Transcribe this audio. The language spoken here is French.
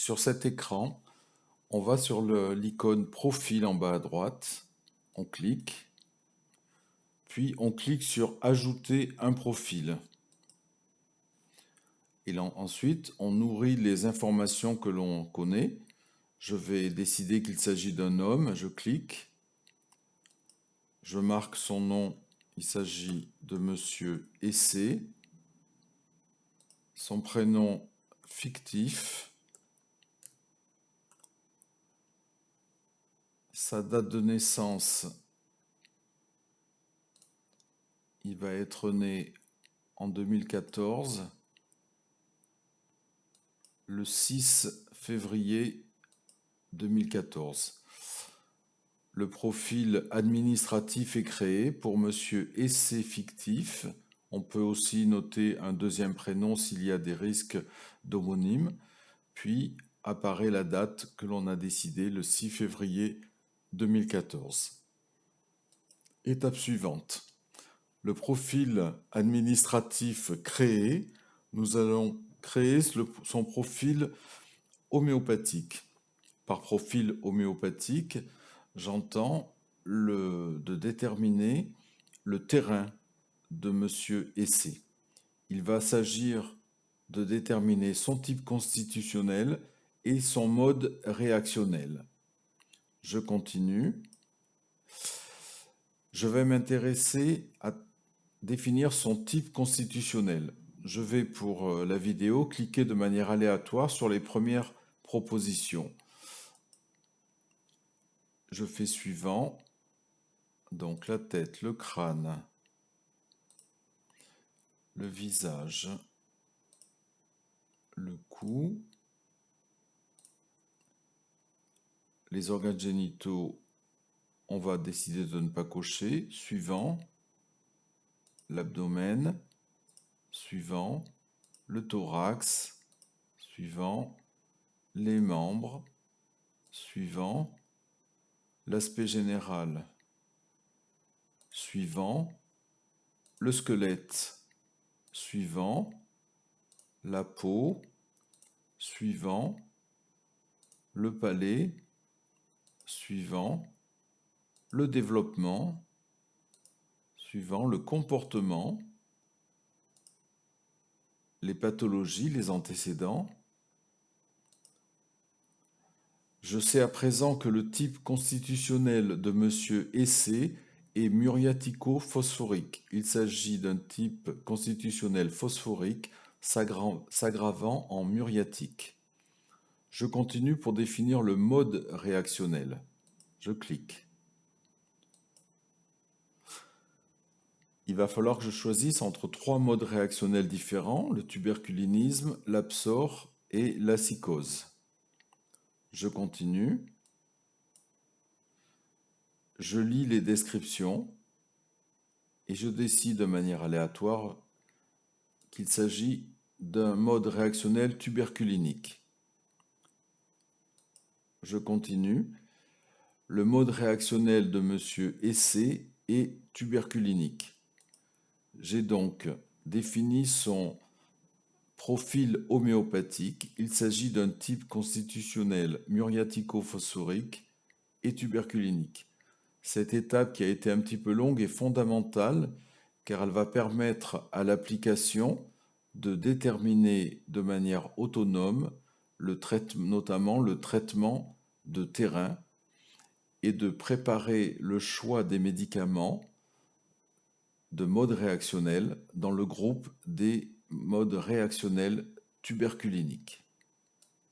sur cet écran, on va sur l'icône profil en bas à droite, on clique, puis on clique sur ajouter un profil. Et ensuite, on nourrit les informations que l'on connaît. Je vais décider qu'il s'agit d'un homme, je clique, je marque son nom, il s'agit de Monsieur Essé, son prénom fictif, sa date de naissance, il va être né en 2014, le 6 février 2014. Le profil administratif est créé pour Monsieur Essé fictif. On peut aussi noter un deuxième prénom s'il y a des risques d'homonyme. Puis apparaît la date que l'on a décidée, le 6 février 2014. Étape suivante. Le profil administratif créé, nous allons créer son profil homéopathique. Par profil homéopathique, j'entends de déterminer le terrain de Monsieur Essé. Il va s'agir de déterminer son type constitutionnel et son mode réactionnel. Je continue. Je vais m'intéresser à définir son type constitutionnel. Je vais pour la vidéo cliquer de manière aléatoire sur les premières propositions. Je fais suivant. Donc la tête, le crâne, le visage, le cou, les organes génitaux, on va décider de ne pas cocher. Suivant, l'abdomen, suivant, le thorax, suivant, les membres, suivant, l'aspect général, suivant, le squelette, suivant, la peau, suivant, le palais, suivant, le développement, suivant, le comportement, les pathologies, les antécédents. Je sais à présent que le type constitutionnel de Monsieur Essé est muriatico-phosphorique. Il s'agit d'un type constitutionnel phosphorique s'aggravant en muriatique. Je continue pour définir le mode réactionnel. Je clique. Il va falloir que je choisisse entre 3 modes réactionnels différents, le tuberculinisme, l'absor et la psychose. Je continue. Je lis les descriptions et je décide de manière aléatoire qu'il s'agit d'un mode réactionnel tuberculinique. Je continue. Le mode réactionnel de Monsieur Essé est tuberculinique. J'ai donc défini son profil homéopathique. Il s'agit d'un type constitutionnel muriatico-phosphorique et tuberculinique. Cette étape qui a été un petit peu longue est fondamentale car elle va permettre à l'application de déterminer de manière autonome notamment le traitement de terrain et de préparer le choix des médicaments de mode réactionnel dans le groupe des modes réactionnels tuberculiniques.